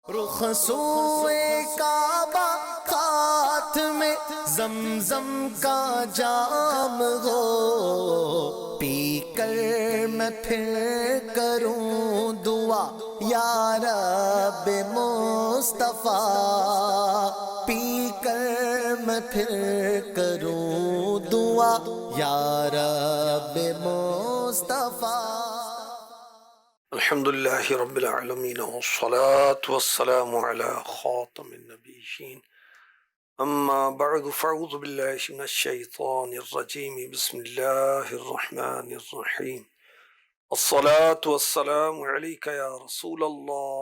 رخ سوئے کعبہ ہاتھ میں زمزم کا جام ہو، پی کر میں پھر کروں دعا یا رب مصطفیٰ، پی کر میں پھر کروں دعا یا رب مصطفیٰ۔ الحمد للہ رب العالمین والصلاة والسلام علی خاتم النبیین، اما بعد فاعوذ باللہ من الشیطان الرجیم، بسم اللہ الرحمن الرحیم۔ الصلاة والسلام علیک یا رسول اللہ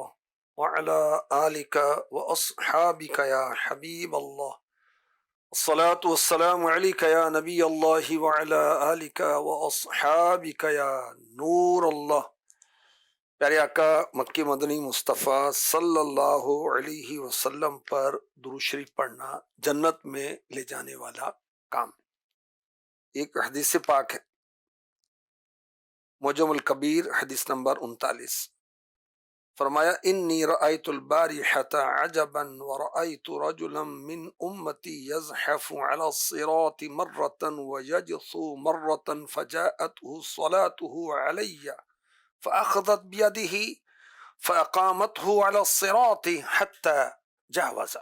وعلی آلک واصحابک یا حبیب اللہ، الصلاة والسلام علیک یا نبی اللہ وعلی آلک واصحابک یا نور اللہ۔ پیارے آقا مکی مدنی مصطفیٰ صلی اللہ علیہ وسلم پر درود شریف پڑھنا جنت میں لے جانے والا کام۔ ایک حدیث پاک ہے، معجم الکبیر حدیث نمبر 39، فرمایا انی رأیت البارحة عجبا ورأیت رجلا من امتی یزحف علی الصراط مرة ویجثو مرة فجاءته صلاته علی فأخذت بيده فأقامته على الصراط حتى جاوز۔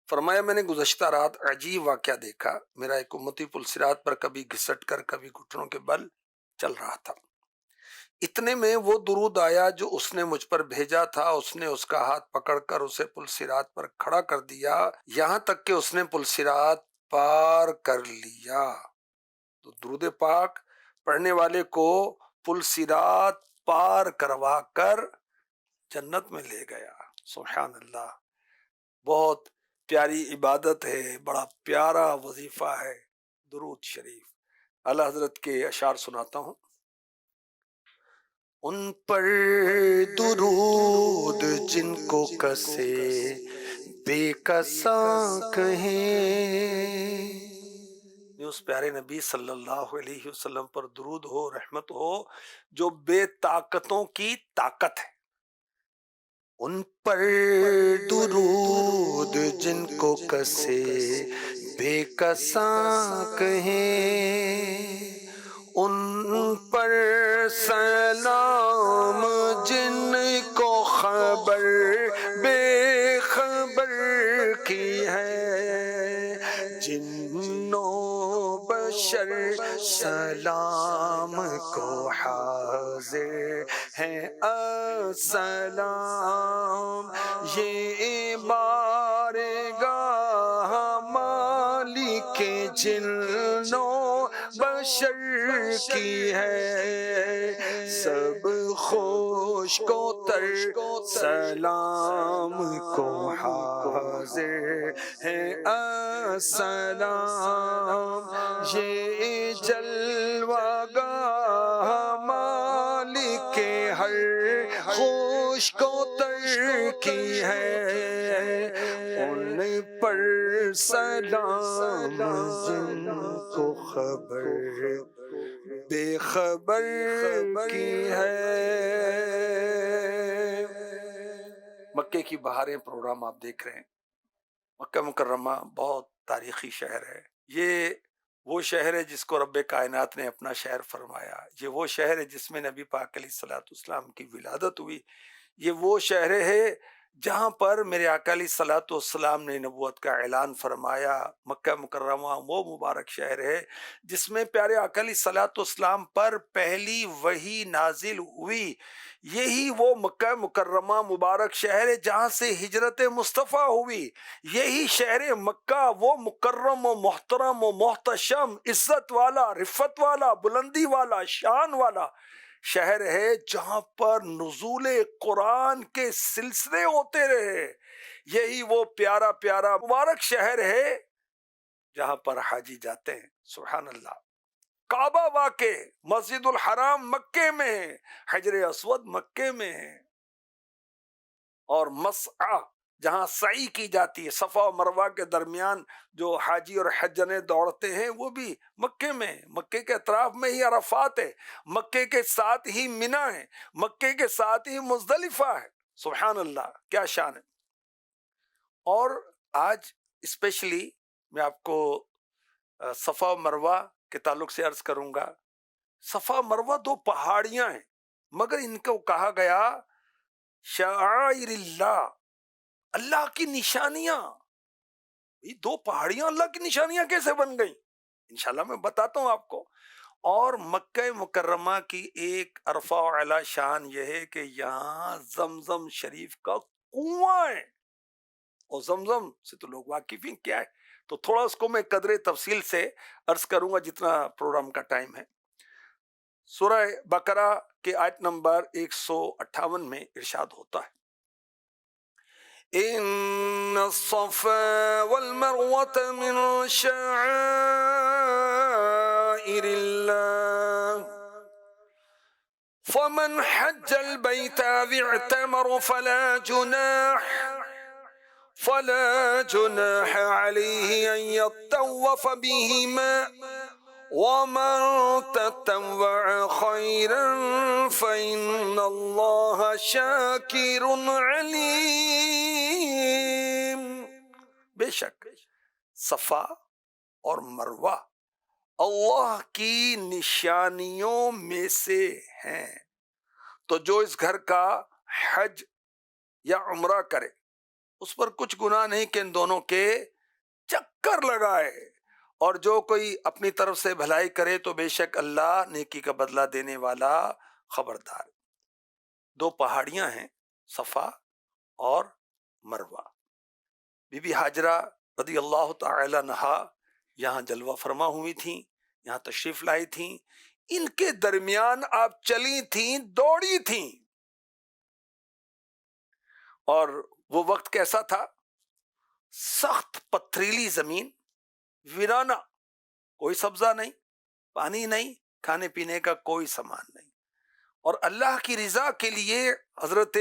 فرمایا میں نے گزشتہ رات عجیب واقعہ دیکھا، میرا ایک امتی پل صراط پر کبھی گھسٹ کر کبھی گھٹنوں کے بل چل رہا تھا، اتنے میں وہ درود آیا جو اس نے مجھ پر بھیجا تھا، اس نے اس کا ہاتھ پکڑ کر اسے پل صراط پر کھڑا کر دیا یہاں تک کہ اس نے پل صراط پار کر لیا۔ تو درود پاک پڑھنے والے کو پل صراط پار کروا کر جنت میں لے گیا۔ سبحان اللہ، بہت پیاری عبادت ہے، بڑا پیارا وظیفہ ہے درود شریف۔ اعلیٰ حضرت کے اشعار سناتا ہوں۔ ان پر درود جن کو کسے بے کساں کہیں، اس پیارے نبی صلی اللہ علیہ وسلم پر درود ہو، رحمت ہو، جو بے طاقتوں کی طاقت ہے۔ ان پر درود جن کو کسے بے کساں کہیں، ان پر سلام جن کو خبر بے خبر کی ہے، جنوں بشر سلام کو حاضر ہے السلام، یہ بارگاہ مالک جنوں بشر کی ہے، سب خوش کو تر سلام کو حاضر ہے السلام، یہ جلوہ گاہ مالک ہر خوش کو تر کی ہے، ان پر سلام جن کو خبر بے خبر کی ہے۔ مکے کی بہاریں پروگرام آپ دیکھ رہے ہیں۔ مکہ مکرمہ بہت تاریخی شہر ہے، یہ وہ شہر ہے جس کو رب کائنات نے اپنا شہر فرمایا، یہ وہ شہر ہے جس میں نبی پاک علیہ الصلوۃ والسلام کی ولادت ہوئی، یہ وہ شہر ہے جہاں پر میرے آقا علیہ الصلوۃ والسلام نے نبوت کا اعلان فرمایا۔ مکہ مکرمہ وہ مبارک شہر ہے جس میں پیارے آقا علیہ الصلوۃ والسلام پر پہلی وحی نازل ہوئی، یہی وہ مکہ مکرمہ مبارک شہر ہے جہاں سے ہجرت مصطفیٰ ہوئی، یہی شہر مکہ وہ مکرم و محترم و محتشم، عزت والا، رفت والا، بلندی والا، شان والا شہر ہے جہاں پر نزول قرآن کے سلسلے ہوتے رہے، یہی وہ پیارا پیارا مبارک شہر ہے جہاں پر حاجی جاتے ہیں۔ سبحان اللہ، کعبہ واقع، مسجد الحرام مکے میں ہے، حجر اسود مکے میں ہے، اور مسعی جہاں سعی کی جاتی ہے، صفا و مروہ کے درمیان جو حاجی اور حجنے دوڑتے ہیں وہ بھی مکے میں ہے، مکے کے اطراف میں ہی عرفات ہے، مکے کے ساتھ ہی منی ہے، مکے کے ساتھ ہی مزدلفہ ہے۔ سبحان اللہ، کیا شان ہے. اور آج اسپیشلی میں آپ کو صفا و مروہ کے تعلق سے عرض کروں گا. صفا مروہ دو پہاڑیاں ہیں، مگر ان کو کہا گیا شعائر اللہ، اللہ کی نشانیاں. یہ دو پہاڑیاں اللہ کی نشانیاں کیسے بن گئیں؟ انشاءاللہ میں بتاتا ہوں آپ کو. اور مکہ مکرمہ کی ایک عرفہ و اعلی شان یہ ہے کہ یہاں زمزم شریف کا کنواں ہے. اور زمزم سے تو لوگ واقف ہیں کیا ہے، تو تھوڑا اس کو میں قدر تفصیل سے عرض کروں گا جتنا پروگرام کا ٹائم ہے. سورہ بقرہ کے آیت نمبر 158 میں ارشاد ہوتا ہے ان الصفا والمروة من شعائر الله فمن حج البيت أو اعتمر فلا جناح عليه أن يطوف بهما ومن تطوع خيرا فإن الله شاكر عليم. بے شک صفا اور مروہ اللہ کی نشانیوں میں سے ہیں، تو جو اس گھر کا حج یا عمرہ کرے اس پر کچھ گناہ نہیں کہ ان دونوں کے چکر لگائے، اور جو کوئی اپنی طرف سے بھلائی کرے تو بے شک اللہ نیکی کا بدلہ دینے والا خبردار. دو پہاڑیاں ہیں صفا اور مروہ. بی بی ہاجرہ رضی اللہ تعالی عنہا یہاں جلوہ فرما ہوئی تھیں، یہاں تشریف لائی تھیں. ان کے درمیان آپ چلی تھیں، دوڑی تھیں. اور وہ وقت کیسا تھا؟ سخت پتھریلی زمین، ویرانہ، کوئی سبزہ نہیں، پانی نہیں، کھانے پینے کا کوئی سامان نہیں. اور اللہ کی رضا کے لیے حضرت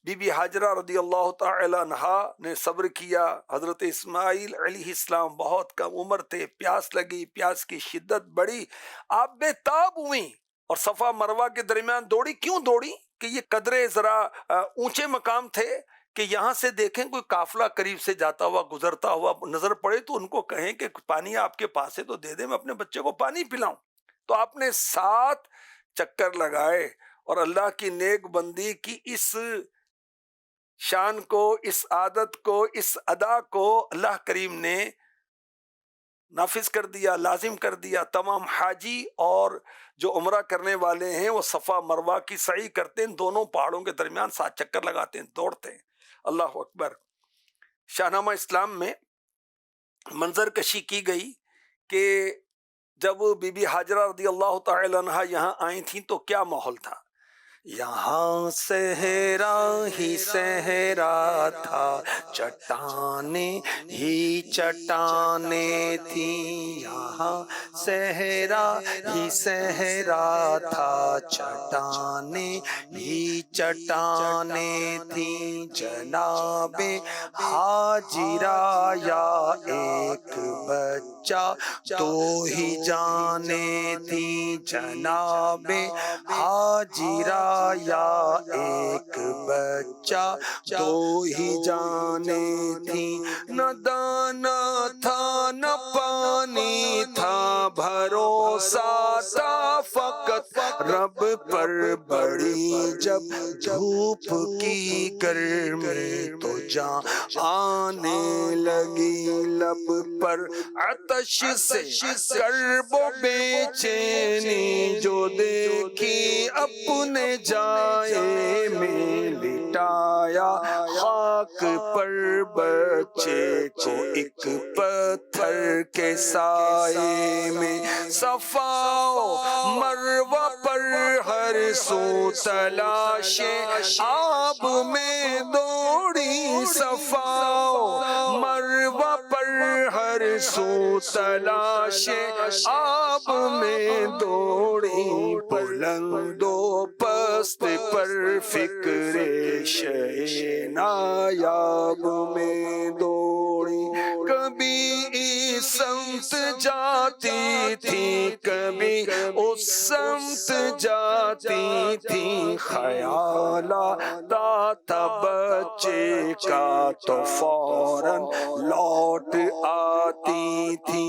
بی بی ہاجرہ رضی اللہ تعالی عنہا نے صبر کیا. حضرت اسماعیل علیہ السلام بہت کم عمر تھے، پیاس لگی، پیاس کی شدت بڑھی، آپ بے تاب ہوئیں اور صفا مروہ کے درمیان دوڑی. کیوں دوڑی؟ کہ یہ قدرے ذرا اونچے مقام تھے کہ یہاں سے دیکھیں کوئی قافلہ قریب سے جاتا ہوا گزرتا ہوا نظر پڑے تو ان کو کہیں کہ پانی آپ کے پاس ہے تو دے دیں، میں اپنے بچے کو پانی پلاؤں. تو آپ نے 7 چکر لگائے اور اللہ کی نیک بندی کی اس شان کو، اس عادت کو، اس ادا کو اللہ کریم نے نافذ کر دیا، لازم کر دیا. تمام حاجی اور جو عمرہ کرنے والے ہیں وہ صفا مروہ کی سعی کرتے ہیں، دونوں پہاڑوں کے درمیان 7 چکر لگاتے ہیں، دوڑتے ہیں. اللہ اکبر. شاہنامہ اسلام میں منظر کشی کی گئی کہ جب بی بی ہاجرہ رضی اللہ تعالی عنہا یہاں آئی تھیں تو کیا ماحول تھا. یہاں صحرا ہی صحرا تھا، چٹانیں ہی چٹانیں تھیں. یہاں صحرا ہی صحرا تھا، چٹانیں ہی چٹانیں تھیں. جناب ہاجرہ یا ایک بچہ دو ہی جانیں تھیں. جناب ہاجرہ یا ایک بچہ دو ہی جانیں تھیں. نہ دانا تھا نہ پانی تھا، بھروسہ تھا فقط رب پر. بڑی جب دھوپ کی گرمی تو جان آنے لگی لب پر، عطش سے کرب و بے چینی جو دیکھی اپنے جائے میں لٹایا خاک پر. بچے کو ایک پتھر کے سائے میں، صفا و مروہ پر ہر سو تلاش آب میں دوڑی. صفا و مروہ پر ہر سو تلاش آب میں دوڑی. بلند و پست پر فکر شے نایاب میں دوڑی. کبھی سمت جاتی تھی، کبھی اس سمت جاتی تھی، خیال آتا تھا بچے کا تو فوراً لوٹ آتی تھی،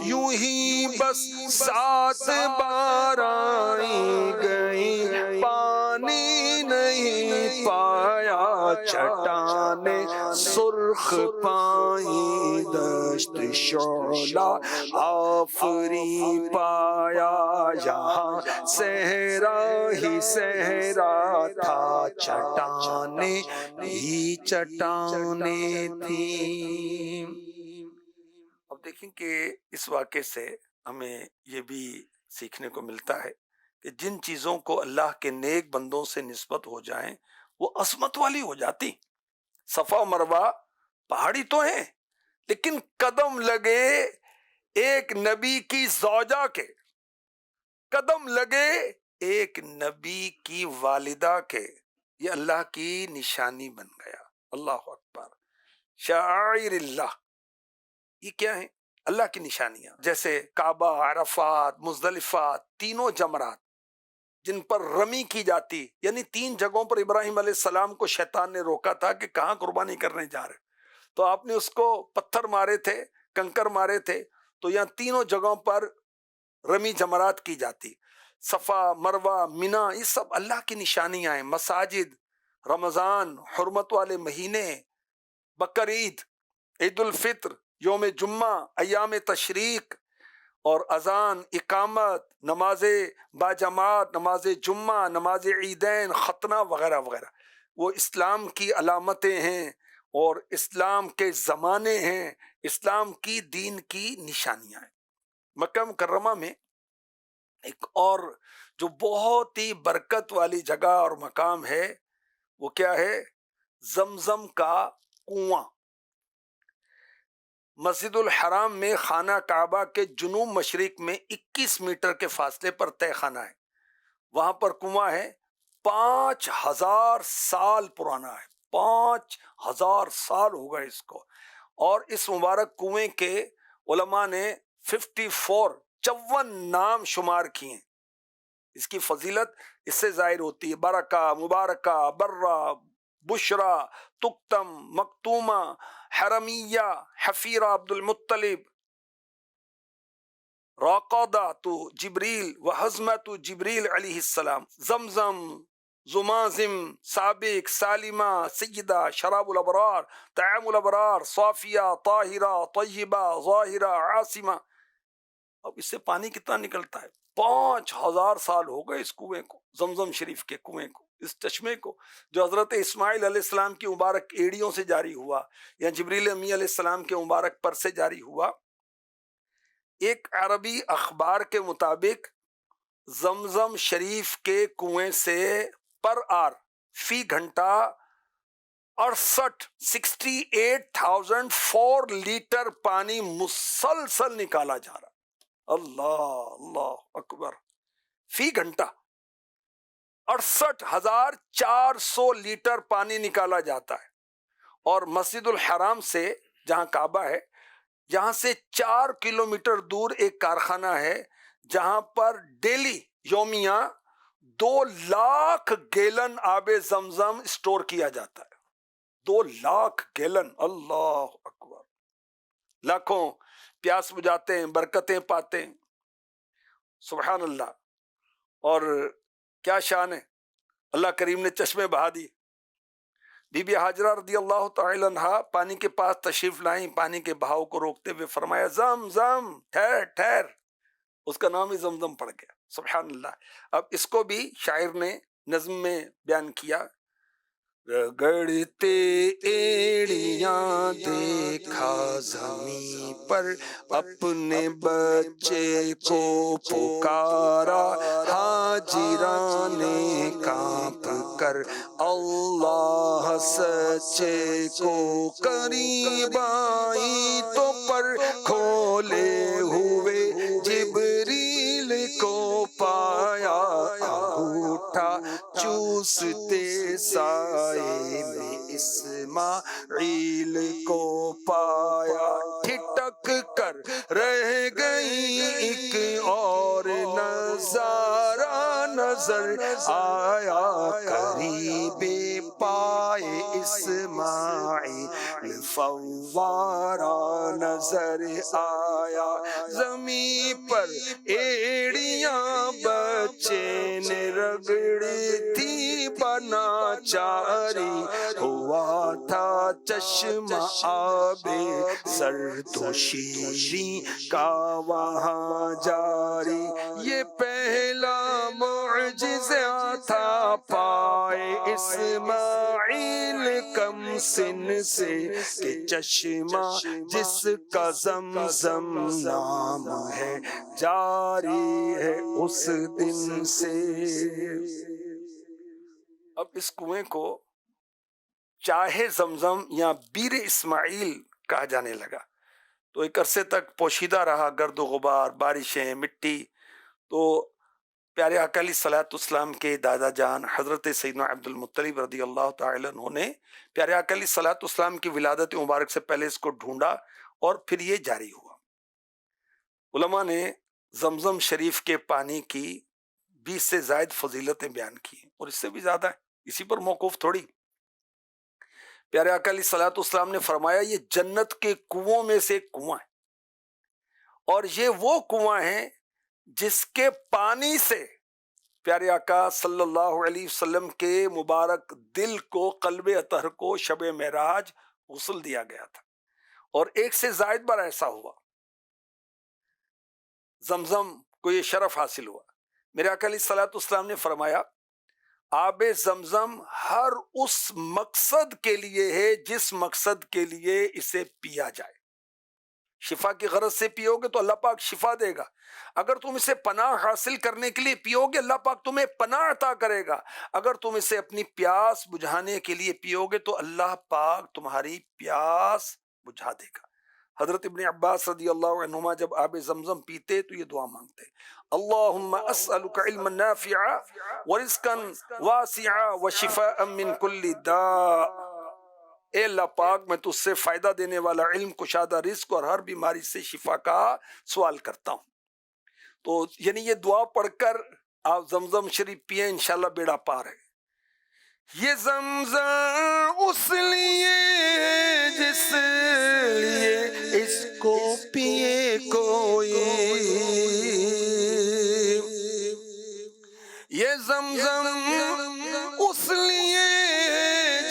یوں ہی بس 7 بار آئی گئی، پانی نہیں پایا، چٹانیں سرخ پائیں، دشت شعلہ آفری پایا، یہاں صحرا ہی صحرا تھا، چٹانیں ہی چٹانیں تھیں۔ اب دیکھیں کہ اس واقعے سے ہمیں یہ بھی سیکھنے کو ملتا ہے کہ جن چیزوں کو اللہ کے نیک بندوں سے نسبت ہو جائیں وہ عظمت والی ہو جاتی۔ صفا و مروہ پہاڑی تو ہیں، لیکن قدم لگے ایک نبی کی زوجہ کے، قدم لگے ایک نبی کی والدہ کے، یہ اللہ کی نشانی بن گیا۔ اللہ اکبر، شعائر اللہ، یہ کیا ہیں؟ اللہ کی نشانیاں، جیسے کعبہ، عرفات، مزدلفہ، تینوں جمرات جن پر رمی کی جاتی، یعنی 3 جگہوں پر ابراہیم علیہ السلام کو شیطان نے روکا تھا کہ کہاں قربانی کرنے جا رہے، تو آپ نے اس کو پتھر مارے تھے، کنکر مارے تھے، تو یہاں تینوں جگہوں پر رمی جمرات کی جاتی، صفا، مروہ، مینا، یہ سب اللہ کی نشانیاں ہیں۔ مساجد، رمضان، حرمت والے مہینے، بقرعید، عید الفطر، یوم جمعہ، ایام تشریق، اور اذان، اقامت، نماز باجماعت، نماز جمعہ، نماز عیدین، ختنہ وغیرہ وغیرہ، وہ اسلام کی علامتیں ہیں اور اسلام کے زمانے ہیں، اسلام کی دین کی نشانیاں ہیں۔ مکہ مکرمہ میں ایک اور جو بہت ہی برکت والی جگہ اور مقام ہے، وہ کیا ہے؟ زمزم کا کنواں۔ مسجد الحرام میں خانہ کعبہ کے جنوب مشرق میں 21 میٹر کے فاصلے پر تہ خانہ ہے، وہاں پر کنواں ہے، 5000 سال پرانا ہے، 5000 سال ہو گئے اس کو، اور اس مبارک کنویں کے علماء نے 54 نام شمار کیے ہیں۔ اس کی فضیلت اس سے ظاہر ہوتی ہے، برکہ، مبارکہ، برہ، بشرا، تکتم، مکتومہ، حرمیہ، حفیرہ عبد المطلب، راقدہ تو جبریل و حزمت جبریل علیہ السلام، زمزم، زمازم، سابق، سالمہ، سیدہ، شراب الابرار، طعام الابرار، صافیہ، طاہرہ، طیبہ، ظاہرہ، عاصمہ۔ اب اس سے پانی کتنا نکلتا ہے؟ 5000 سال ہو گئے اس کنویں کو، زمزم شریف کے کنویں کو، اس چشمے کو، جو حضرت اسماعیل علیہ السلام کی مبارک ایڑیوں سے جاری ہوا یا جبریل امی علیہ السلام کے مبارک پر سے جاری ہوا۔ ایک عربی اخبار کے مطابق زمزم شریف کے کنویں سے پر آر فی گھنٹہ 68,4 لیٹر پانی مسلسل نکالا جا رہا۔ اللہ اللہ اکبر، فی گھنٹہ 68,400 لیٹر پانی نکالا جاتا ہے۔ اور مسجد الحرام سے، جہاں کعبہ ہے، یہاں سے 4 کلومیٹر دور ایک کارخانہ ہے جہاں پر ڈیلی یومیہ 2 لاکھ گیلن آب زمزم اسٹور کیا جاتا ہے۔ 2 لاکھ گیلن، اللہ اکبر، لاکھوں پیاس بجھاتے ہیں، برکتیں پاتے ہیں، سبحان اللہ۔ اور کیا شان ہے، اللہ کریم نے چشمے بہا دی۔ بی بی حاجرہ رضی اللہ تعالی عنہا پانی کے پاس تشریف لائیں، پانی کے بہاؤ کو روکتے ہوئے فرمایا، زم زم، ٹھہر ٹھہر، اس کا نام ہی زمزم پڑ گیا، سبحان اللہ۔ اب اس کو بھی شاعر نے نظم میں بیان کیا، رگڑتے ایڑیاں دیکھا زمین پر اپنے بچے کو پکارا، حاجرہ نے کانپ کر اللہ سچے کو قریب آئی، تو پر کھولے ہوئے جبریل کو پایا، انگوٹھا چوستے سائے میں اسماعیل کو پایا، ٹھٹک کر رہ گئی ایک اور نظارہ نظر آیا، قریب پائے اسماعیل فوارہ نظر آیا، زمین پر ایڑیاں بچے نے رگڑی تھی بنا چاری، ہوا تھا چشمہ آب سرد و شیریں کا وہاں جاری، یہ پہلا معجزہ تھا پائے اسماعیل کم سن سے، کہ چشمہ جس کا زمزم نام ہے جاری ہے اس دن سے۔ اب اس کنویں کو چاہے زمزم یا بیر اسماعیل کہا جانے لگا، تو ایک عرصے تک پوشیدہ رہا، گرد و غبار، بارشیں، مٹی۔ تو پیارے آقا علیہ الصلوۃ والسلام کے دادا جان حضرت سیدنا عبد المطلب رضی اللہ تعالی عنہ نے پیارے آقا علیہ الصلوۃ والسلام کی ولادت مبارک سے پہلے اس کو ڈھونڈا اور پھر یہ جاری ہوا۔ علماء نے زمزم شریف کے پانی کی 20 سے زائد فضیلتیں بیان کی، اور اس سے بھی زیادہ ہے، اسی پر موقوف تھوڑی۔ پیارے آقا علیہ الصلوۃ والسلام نے فرمایا یہ جنت کے کنووں میں سے ایک کنواں ہے، اور یہ وہ کنواں ہے جس کے پانی سے پیارے آقا صلی اللہ علیہ وسلم کے مبارک دل کو، قلب اطہر کو شب معراج غسل دیا گیا تھا، اور 1 سے زائد بار ایسا ہوا، زمزم کو یہ شرف حاصل ہوا۔ میرے آقا علیہ الصلوۃ والسلام نے فرمایا آب زمزم ہر اس مقصد کے لیے ہے جس مقصد کے لیے اسے پیا جائے۔ شفا کی غرض سے پیو گے تو اللہ پاک شفا دے گا، اگر تم اسے پناہ حاصل کرنے کے لیے پیو گے اللہ پاک تمہیں پناہ عطا کرے گا، اگر تم اسے اپنی پیاس بجھانے کے لیے پیو گے تو اللہ پاک تمہاری پیاس بجھا دے گا۔ حضرت ابن عباس رضی اللہ عنہما جب آب زمزم پیتے تو یہ دعا مانگتے، اللہم اسألک علما نافعا ورزقا واسعا وشفاء من کل داء، اے اللہ پاک میں تجھ سے فائدہ دینے والا علم، کشادہ رزق اور ہر بیماری سے شفا کا سوال کرتا ہوں۔ تو یعنی یہ دعا پڑھ کر آپ زمزم شریف پیئے، انشاءاللہ بیڑا پار ہے۔ یہ زمزم اس لیے جس لیے اس کو پیے کوئی، یہ زمزم اس لیے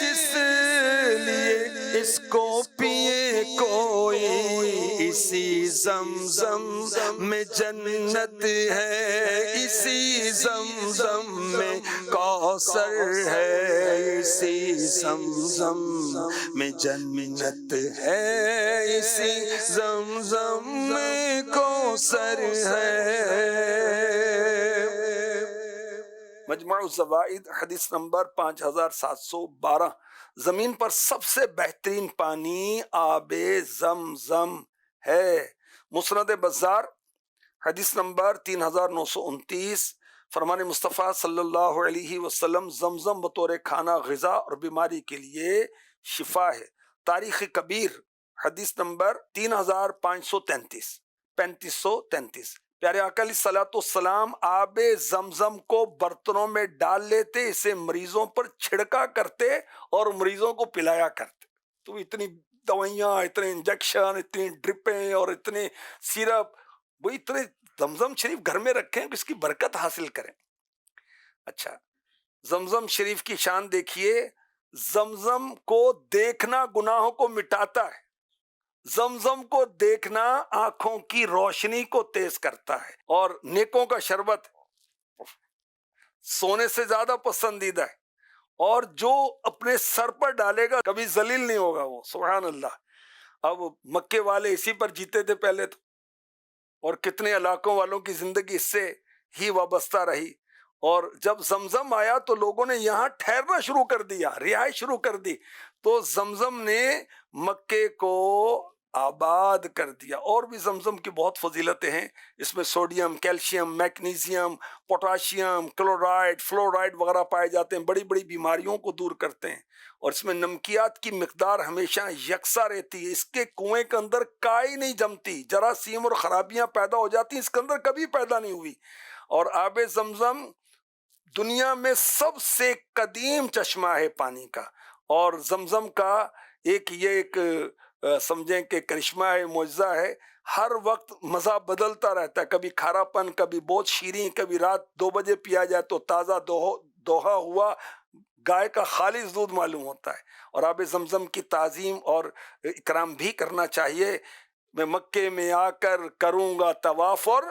جس لیے اس کو پیے کوئی، اسی زمزم میں جنت ہے، اسی زمزم میں کوثر ہے، اسی زمزم میں جنت ہے، اسی زمزم میں کوثر ہے۔ مجمع الزوائد حدیث نمبر 5712، زمین پر سب سے بہترین پانی آب زمزم ہے۔ مسند بزار حدیث نمبر 3929، فرمان مصطفیٰ صلی اللہ علیہ وسلم زمزم بطور کھانا، غذا اور بیماری کے لیے شفا ہے۔ تاریخ کبیر حدیث نمبر 3533، پیارے آقا علیہ الصلوۃ والسلام آب زمزم کو برتنوں میں ڈال لیتے، اسے مریضوں پر چھڑکا کرتے اور مریضوں کو پلایا کرتے۔ تو اتنی دوائیاں، اتنے انجیکشن، اتنی ڈرپیں اور اتنے سیرپ، وہ اتنے زمزم شریف گھر میں رکھیں کہ اس کی برکت حاصل کریں۔ اچھا، زمزم شریف کی شان دیکھیے، زمزم کو دیکھنا گناہوں کو مٹاتا ہے، زمزم کو دیکھنا آنکھوں کی روشنی کو تیز کرتا ہے، اور نیکوں کا شربت سونے سے زیادہ پسندیدہ ہے، اور جو اپنے سر پر ڈالے گا کبھی ذلیل نہیں ہوگا وہ، سبحان اللہ۔ اب مکے والے اسی پر جیتے تھے پہلے تو، اور کتنے علاقوں والوں کی زندگی اس سے ہی وابستہ رہی، اور جب زمزم آیا تو لوگوں نے یہاں ٹھہرنا شروع کر دیا، رہائش شروع کر دی، تو زمزم نے مکے کو آباد کر دیا۔ اور بھی زمزم کی بہت فضیلتیں ہیں، اس میں sodium, calcium, magnesium, potassium, chloride, fluoride وغیرہ پائے جاتے ہیں، بڑی بڑی بیماریوں کو دور کرتے ہیں، اور اس میں نمکیات کی مقدار ہمیشہ یکساں رہتی ہے۔ اس کے کنویں کے اندر کائی نہیں جمتی، جراثیم اور خرابیاں پیدا ہو جاتی ہیں، اس کے اندر کبھی پیدا نہیں ہوئی۔ اور آب زمزم دنیا میں سب سے قدیم چشمہ ہے پانی کا، اور زمزم کا ایک سمجھیں کہ کرشمہ ہے، معجزہ ہے، ہر وقت مزہ بدلتا رہتا ہے، کبھی کھارا پن، کبھی بہت شیریں، کبھی رات 2 بجے پیا جائے تو تازہ دوہا ہوا گائے کا خالص دودھ معلوم ہوتا ہے۔ اور آب زمزم کی تعظیم اور اکرام بھی کرنا چاہیے۔ میں مکے میں آ کر کروں گا طواف، اور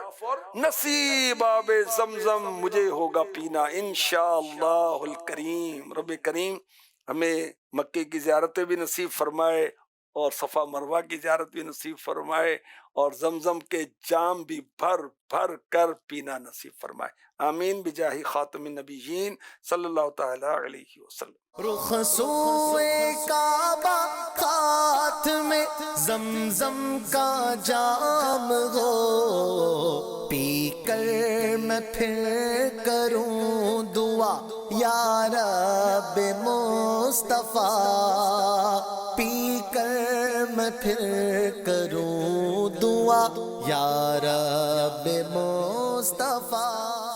نصیب آب زمزم مجھے ہوگا پینا انشاءاللہ الکریم۔ رب کریم ہمیں مکے کی زیارتیں بھی نصیب فرمائے، اور صفا مروہ کی زیارت بھی نصیب فرمائے، اور زمزم کے جام بھی بھر بھر کر پینا نصیب فرمائے، آمین بجاہ خاتم النبیین صلی اللہ تعالی علیہ وسلم۔ رخ سوئے کعبہ ہاتھ میں زمزم کا جام ہو، پی کر میں پھر کروں دعا یا رب مصطفیٰ، پی کر میں پھر کروں دعا یا رب مصطفیٰ۔